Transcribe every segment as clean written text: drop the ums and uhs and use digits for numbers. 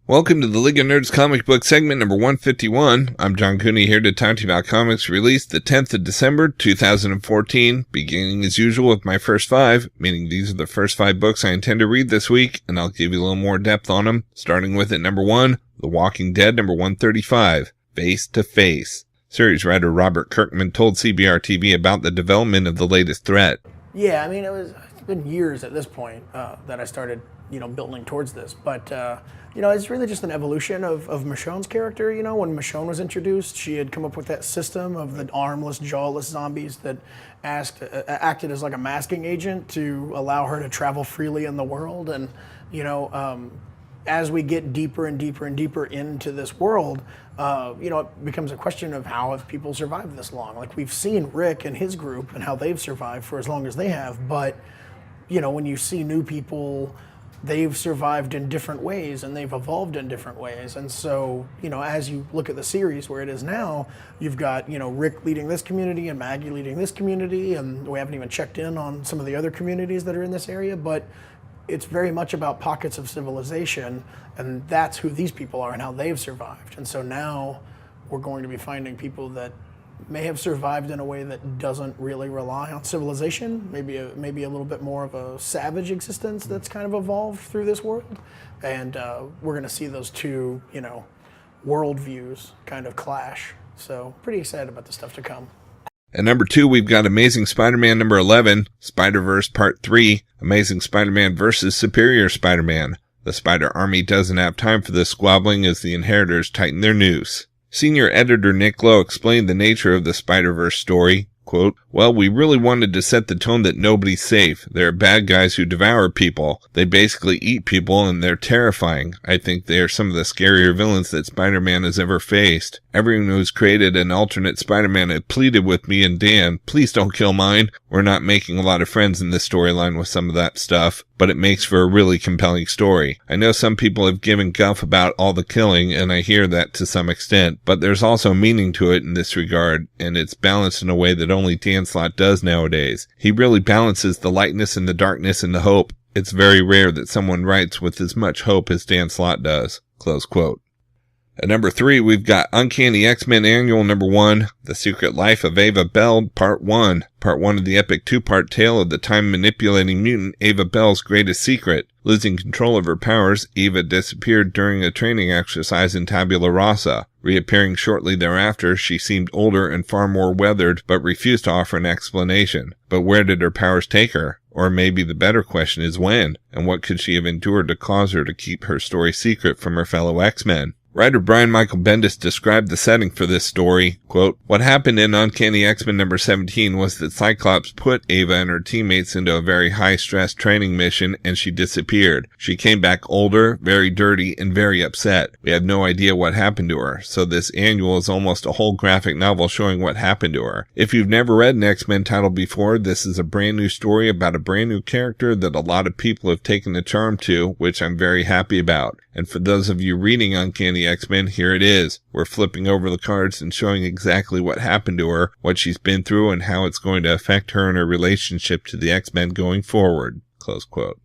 Welcome to the League of Nerds comic book segment number 151. I'm John Cooney here to talk to you about comics released the 10th of December, 2014, beginning as usual with my first five, meaning these are the first 5 books I intend to read this week, and I'll give you a little more depth on them, starting with at number 1, The Walking Dead number 135, Face to Face. Series writer Robert Kirkman told CBR-TV about the development of the latest threat. Yeah, I mean, it's been years at this point that I started, building towards this, but it's really just an evolution of Michonne's character. When Michonne was introduced, she had come up with that system of the armless, jawless zombies that acted as like a masking agent to allow her to travel freely in the world. And, as we get deeper and deeper and deeper into this world, it becomes a question of how have people survived this long? Like, we've seen Rick and his group and how they've survived for as long as they have, but, when you see new people, they've survived in different ways and they've evolved in different ways. And so, as you look at the series where it is now, you've got, Rick leading this community and Maggie leading this community, and we haven't even checked in on some of the other communities that are in this area, but it's very much about pockets of civilization, and that's who these people are and how they've survived. And so now we're going to be finding people that may have survived in a way that doesn't really rely on civilization, maybe a little bit more of a savage existence that's kind of evolved through this world. And we're going to see those two, worldviews kind of clash. So pretty excited about the stuff to come. At number 2, we've got Amazing Spider-Man number 11, Spider-Verse Part 3, Amazing Spider-Man vs. Superior Spider-Man. The Spider Army doesn't have time for this squabbling as the Inheritors tighten their noose. Senior editor Nick Lowe explained the nature of the Spider-Verse story. Quote, "Well, we really wanted to set the tone that nobody's safe. There are bad guys who devour people. They basically eat people, and they're terrifying. I think they are some of the scarier villains that Spider-Man has ever faced. Everyone who's created an alternate Spider-Man had pleaded with me and Dan, please don't kill mine. We're not making a lot of friends in this storyline with some of that stuff, but it makes for a really compelling story. I know some people have given guff about all the killing, and I hear that to some extent, but there's also meaning to it in this regard, and it's balanced in a way that only Dan Slott does nowadays. He really balances the lightness and the darkness and the hope. It's very rare that someone writes with as much hope as Dan Slott does." Close quote. At number 3, we've got Uncanny X-Men Annual number 1, The Secret Life of Ava Bell, Part 1. Part 1 of the epic 2-part tale of the time-manipulating mutant Ava Bell's greatest secret. Losing control of her powers, Ava disappeared during a training exercise in Tabula Rasa. Reappearing shortly thereafter, she seemed older and far more weathered, but refused to offer an explanation. But where did her powers take her? Or maybe the better question is when? And what could she have endured to cause her to keep her story secret from her fellow X-Men? Writer Brian Michael Bendis described the setting for this story. Quote, "What happened in Uncanny X-Men number 17 was that Cyclops put Ava and her teammates into a very high-stress training mission, and she disappeared. She came back older, very dirty, and very upset. We have no idea what happened to her, so this annual is almost a whole graphic novel showing what happened to her. If you've never read an X-Men title before, this is a brand new story about a brand new character that a lot of people have taken the charm to, which I'm very happy about. And for those of you reading Uncanny X-Men, here it is. We're flipping over the cards and showing exactly what happened to her, what she's been through, and how it's going to affect her and her relationship to the X-Men going forward." Close quote.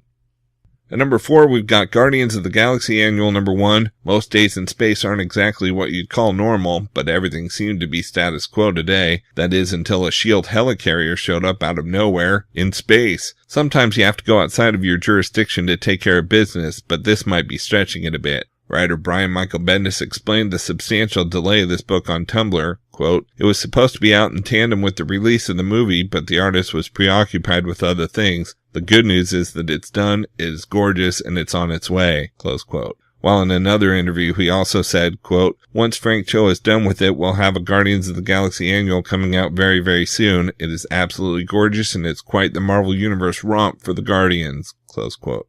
At number 4, we've got Guardians of the Galaxy Annual number 1. Most days in space aren't exactly what you'd call normal, but everything seemed to be status quo today. That is, until a S.H.I.E.L.D. helicarrier showed up out of nowhere in space. Sometimes you have to go outside of your jurisdiction to take care of business, but this might be stretching it a bit. Writer Brian Michael Bendis explained the substantial delay of this book on Tumblr. Quote, "It was supposed to be out in tandem with the release of the movie, but the artist was preoccupied with other things. The good news is that it's done, it is gorgeous, and it's on its way." Close quote. While in another interview, he also said, quote, "Once Frank Cho is done with it, we'll have a Guardians of the Galaxy Annual coming out very, very soon. It is absolutely gorgeous, and it's quite the Marvel Universe romp for the Guardians." Close quote.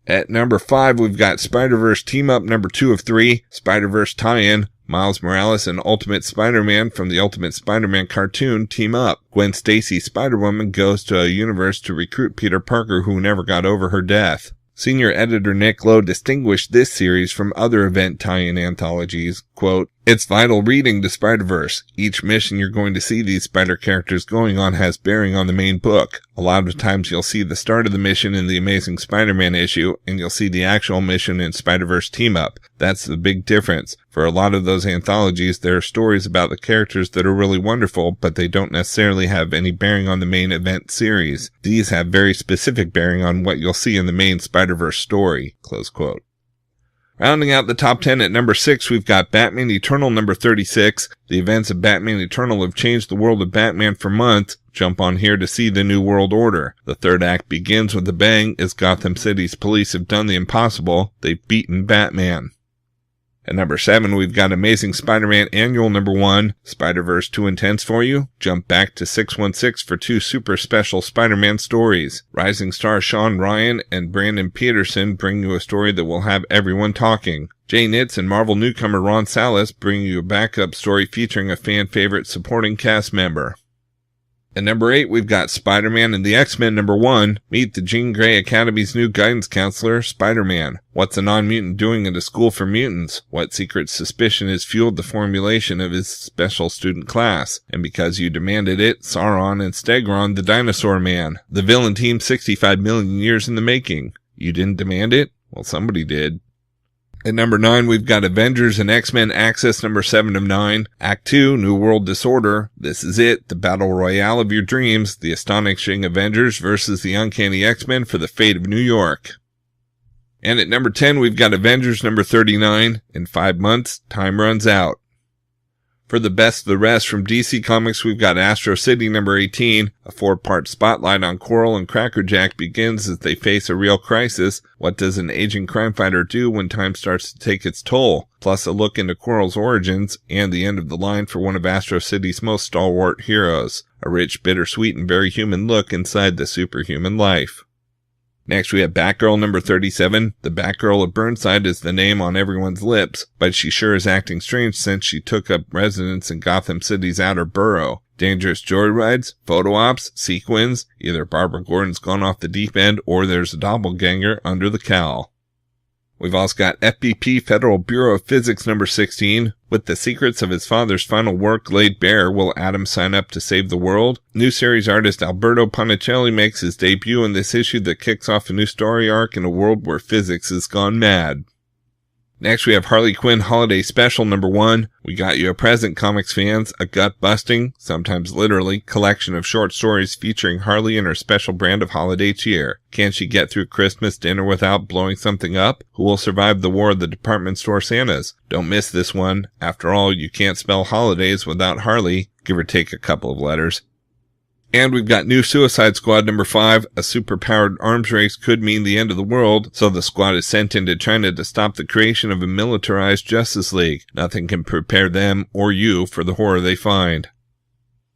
At number 5, we've got Spider-Verse Team Up number 2 of 3, Spider-Verse Tie-In. Miles Morales and Ultimate Spider-Man from the Ultimate Spider-Man cartoon team up. Gwen Stacy Spider-Woman goes to a universe to recruit Peter Parker, who never got over her death. Senior editor Nick Lowe distinguished this series from other event tie-in anthologies. Quote, It's vital reading to Spider-Verse. Each mission you're going to see these spider characters going on has bearing on the main book. A lot of times you'll see the start of the mission in the Amazing Spider-Man issue, and you'll see the actual mission in Spider-Verse Team Up. That's the big difference. For a lot of those anthologies, there are stories about the characters that are really wonderful, but they don't necessarily have any bearing on the main event series. These have very specific bearing on what you'll see in the main Spider-Verse story." Close quote. Rounding out the top 10 at number 6, we've got Batman Eternal number 36. The events of Batman Eternal have changed the world of Batman for months. Jump on here to see the New World Order. The third act begins with a bang as Gotham City's police have done the impossible. They've beaten Batman. At number 7, we've got Amazing Spider-Man Annual number 1, Spider-Verse Too Intense for you? Jump back to 616 for 2 super special Spider-Man stories. Rising star Sean Ryan and Brandon Peterson bring you a story that will have everyone talking. Jay Nitz and Marvel newcomer Ron Salas bring you a backup story featuring a fan-favorite supporting cast member. At number 8, we've got Spider-Man and the X-Men number 1. Meet the Jean Grey Academy's new guidance counselor, Spider-Man. What's a non-mutant doing at a school for mutants? What secret suspicion has fueled the formulation of his special student class? And because you demanded it, Sauron and Stegron, the Dinosaur Man. The villain team 65 million years in the making. You didn't demand it? Well, somebody did. At number 9, we've got Avengers and X-Men Access number 7 of 9. Act 2, New World Disorder. This is it, the battle royale of your dreams. The astonishing Avengers versus the Uncanny X-Men for the fate of New York. And at number 10, we've got Avengers number 39. In 5 months, time runs out. For the best of the rest from DC Comics, we've got Astro City number 18. A 4-part spotlight on Coral and Crackerjack begins as they face a real crisis. What does an aging crime fighter do when time starts to take its toll? Plus a look into Coral's origins and the end of the line for one of Astro City's most stalwart heroes. A rich, bittersweet, and very human look inside the superhuman life. Next, we have Batgirl number 37. The Batgirl of Burnside is the name on everyone's lips, but she sure is acting strange since she took up residence in Gotham City's outer borough. Dangerous joyrides, photo ops, sequins, either Barbara Gordon's gone off the deep end or there's a doppelganger under the cowl. We've also got FBP Federal Bureau of Physics number 16. With the secrets of his father's final work laid bare, will Adam sign up to save the world? New series artist Alberto Ponticelli makes his debut in this issue that kicks off a new story arc in a world where physics has gone mad. Next, we have Harley Quinn Holiday Special number 1. We got you a present, comics fans, a gut-busting, sometimes literally, collection of short stories featuring Harley and her special brand of holiday cheer. Can she get through Christmas dinner without blowing something up? Who will survive the war of the department store Santas? Don't miss this one. After all, you can't spell holidays without Harley, give or take a couple of letters. And we've got new Suicide Squad number 5. A superpowered arms race could mean the end of the world, so the squad is sent into China to stop the creation of a militarized Justice League. Nothing can prepare them or you for the horror they find.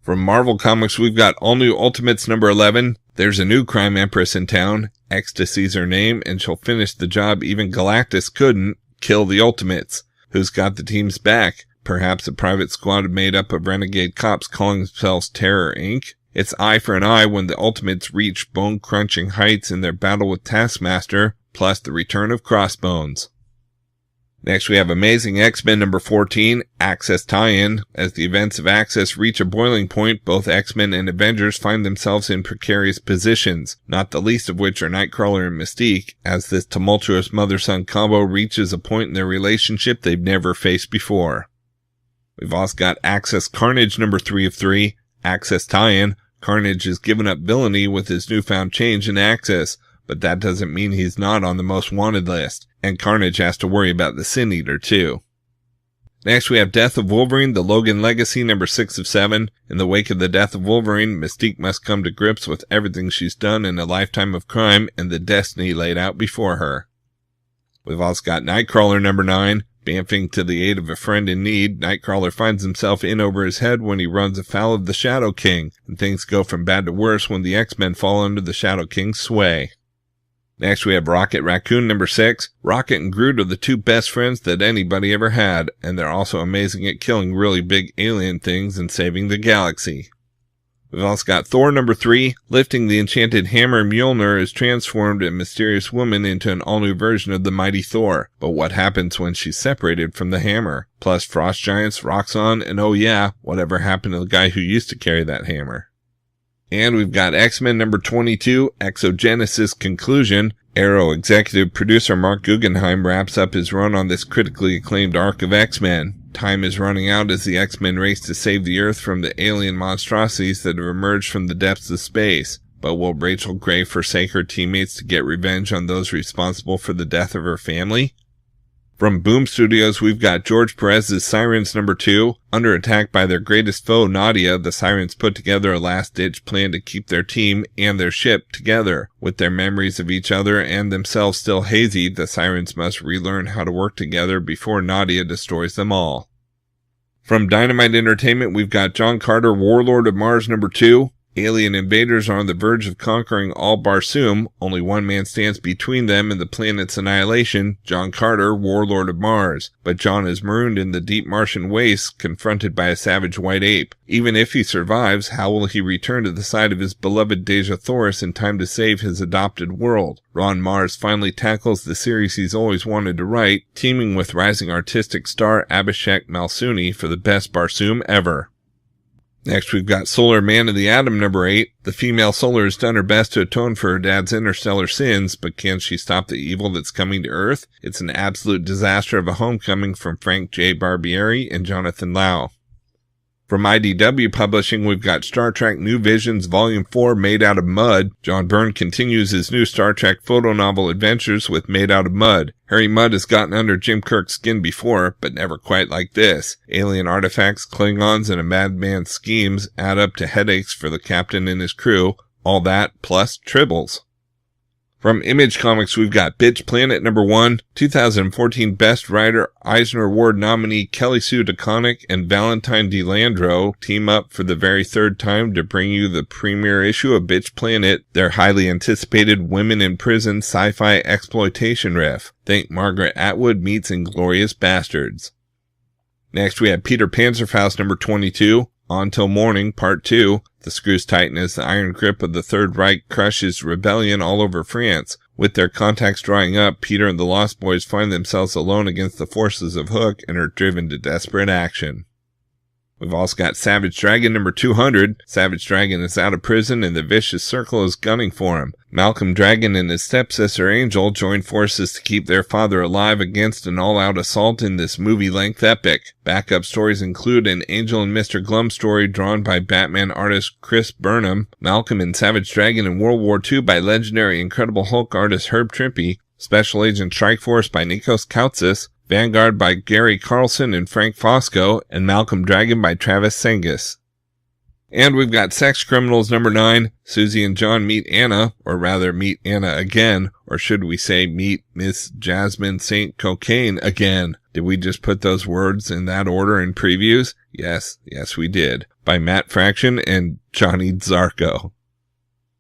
From Marvel Comics, we've got all new Ultimates number 11. There's a new crime empress in town. Ecstasy's her name, and she'll finish the job even Galactus couldn't. Kill the Ultimates. Who's got the team's back? Perhaps a private squad made up of renegade cops calling themselves Terror Inc.? It's eye for an eye when the Ultimates reach bone-crunching heights in their battle with Taskmaster, plus the return of Crossbones. Next, we have Amazing X-Men number 14, Access tie-in. As the events of Access reach a boiling point, both X-Men and Avengers find themselves in precarious positions, not the least of which are Nightcrawler and Mystique, as this tumultuous mother-son combo reaches a point in their relationship they've never faced before. We've also got Access Carnage number 3 of 3, Access tie-in. Carnage has given up villainy with his newfound change in Access, but that doesn't mean he's not on the most wanted list, and Carnage has to worry about the Sin Eater too. Next, we have Death of Wolverine, the Logan Legacy number 6 of 7. In the wake of the death of Wolverine, Mystique must come to grips with everything she's done in a lifetime of crime and the destiny laid out before her. We've also got Nightcrawler number 9. Bamfing to the aid of a friend in need, Nightcrawler finds himself in over his head when he runs afoul of the Shadow King, and things go from bad to worse when the X-Men fall under the Shadow King's sway. Next, we have Rocket Raccoon number 6. Rocket and Groot are the two best friends that anybody ever had, and they're also amazing at killing really big alien things and saving the galaxy. We've also got Thor number 3, lifting the enchanted hammer Mjolnir is transformed a mysterious woman into an all-new version of the mighty Thor. But what happens when she's separated from the hammer? Plus frost giants, Roxxon, and oh yeah, whatever happened to the guy who used to carry that hammer? And we've got X-Men number 22, Exogenesis Conclusion. Arrow executive producer Mark Guggenheim wraps up his run on this critically acclaimed arc of X-Men. Time is running out as the X-Men race to save the Earth from the alien monstrosities that have emerged from the depths of space. But will Rachel Gray forsake her teammates to get revenge on those responsible for the death of her family? From Boom Studios, we've got George Perez's Sirens number 2. Under attack by their greatest foe, Nadia, the Sirens put together a last-ditch plan to keep their team and their ship together. With their memories of each other and themselves still hazy, the Sirens must relearn how to work together before Nadia destroys them all. From Dynamite Entertainment, we've got John Carter, Warlord of Mars number 2. Alien invaders are on the verge of conquering all Barsoom. Only one man stands between them and the planet's annihilation, John Carter, Warlord of Mars. But John is marooned in the deep Martian wastes, confronted by a savage white ape. Even if he survives, how will he return to the side of his beloved Dejah Thoris in time to save his adopted world? Ron Mars finally tackles the series he's always wanted to write, teaming with rising artistic star Abhishek Malsuni for the best Barsoom ever. Next, we've got Solar Man of the Atom number 8. The female Solar has done her best to atone for her dad's interstellar sins, but can she stop the evil that's coming to Earth? It's an absolute disaster of a homecoming from Frank J. Barbieri and Jonathan Lau. From IDW Publishing, we've got Star Trek New Visions Volume 4, Made Out of Mud. John Byrne continues his new Star Trek photo novel adventures with Made Out of Mud. Harry Mudd has gotten under Jim Kirk's skin before, but never quite like this. Alien artifacts, Klingons, and a madman's schemes add up to headaches for the captain and his crew. All that, plus tribbles. From Image Comics, we've got Bitch Planet number 1, 2014 Best Writer Eisner Award nominee Kelly Sue DeConnick and Valentine DeLandro team up for the very third time to bring you the premiere issue of Bitch Planet, their highly anticipated women in prison sci-fi exploitation riff. Think Margaret Atwood meets Inglourious Bastards. Next, we have Peter Panzerfaust number 22, On Till Morning, Part 2. The screws tighten as the iron grip of the Third Reich crushes rebellion all over France. With their contacts drying up, Peter and the Lost Boys find themselves alone against the forces of Hook and are driven to desperate action. We've also got Savage Dragon number 200. Savage Dragon is out of prison and the vicious circle is gunning for him. Malcolm Dragon and his stepsister Angel join forces to keep their father alive against an all-out assault in this movie-length epic. Backup stories include an Angel and Mr. Glum story drawn by Batman artist Chris Burnham, Malcolm and Savage Dragon in World War II by legendary Incredible Hulk artist Herb Trimpe, Special Agent Strike Force by Nikos Koutsis, Vanguard by Gary Carlson and Frank Fosco, and Malcolm Dragon by Travis Sengis. And we've got Sex Criminals number 9. Susie and John meet Anna, or rather meet Anna again, or should we say meet Miss Jasmine St. Cocaine again. Did we just put those words in that order in previews? Yes we did. By Matt Fraction and Johnny Zarco.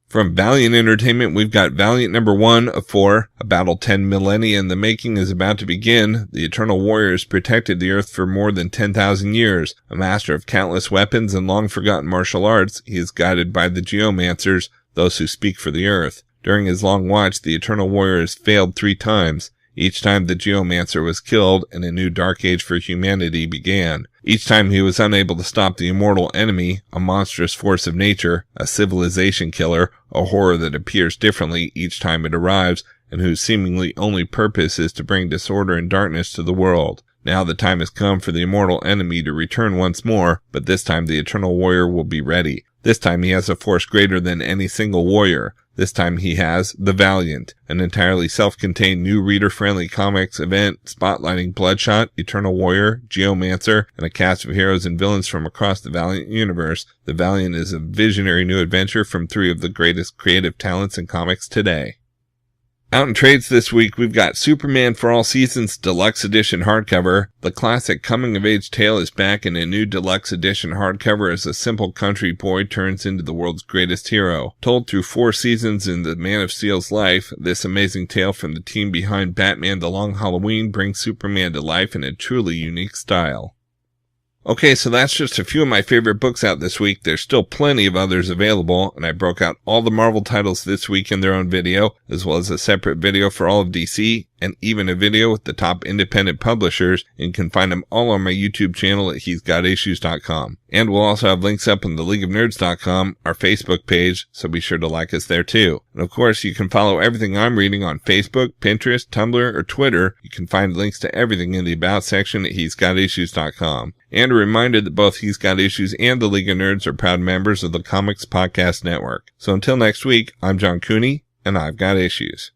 From Valiant Entertainment, we've got Valiant number 1 of 4. A battle 10 millennia in the making is about to begin. The Eternal Warrior has protected the Earth for more than 10,000 years. A master of countless weapons and long-forgotten martial arts, he is guided by the Geomancers, those who speak for the Earth. During his long watch, the Eternal Warrior has failed 3 times. Each time the Geomancer was killed and a new dark age for humanity began. Each time he was unable to stop the immortal enemy, a monstrous force of nature, a civilization killer, a horror that appears differently each time it arrives, and whose seemingly only purpose is to bring disorder and darkness to the world. Now the time has come for the immortal enemy to return once more, but this time the Eternal Warrior will be ready. This time he has a force greater than any single warrior. This time he has The Valiant, an entirely self-contained new reader-friendly comics event spotlighting Bloodshot, Eternal Warrior, Geomancer, and a cast of heroes and villains from across the Valiant universe. The Valiant is a visionary new adventure from 3 of the greatest creative talents in comics today. Out in trades this week, we've got Superman for All Seasons Deluxe Edition hardcover. The classic coming-of-age tale is back in a new Deluxe Edition hardcover as a simple country boy turns into the world's greatest hero. Told through 4 seasons in the Man of Steel's life, this amazing tale from the team behind Batman The Long Halloween brings Superman to life in a truly unique style. Okay, so that's just a few of my favorite books out this week. There's still plenty of others available, and I broke out all the Marvel titles this week in their own video, as well as a separate video for all of DC, and even a video with the top independent publishers, and you can find them all on my YouTube channel at he'sgotissues.com. And we'll also have links up on the leagueofnerds.com, our Facebook page, so be sure to like us there too. And of course, you can follow everything I'm reading on Facebook, Pinterest, Tumblr, or Twitter. You can find links to everything in the About section at he'sgotissues.com. And a reminder that both He's Got Issues and the League of Nerds are proud members of the Comics Podcast Network. So until next week, I'm John Cooney, and I've got issues.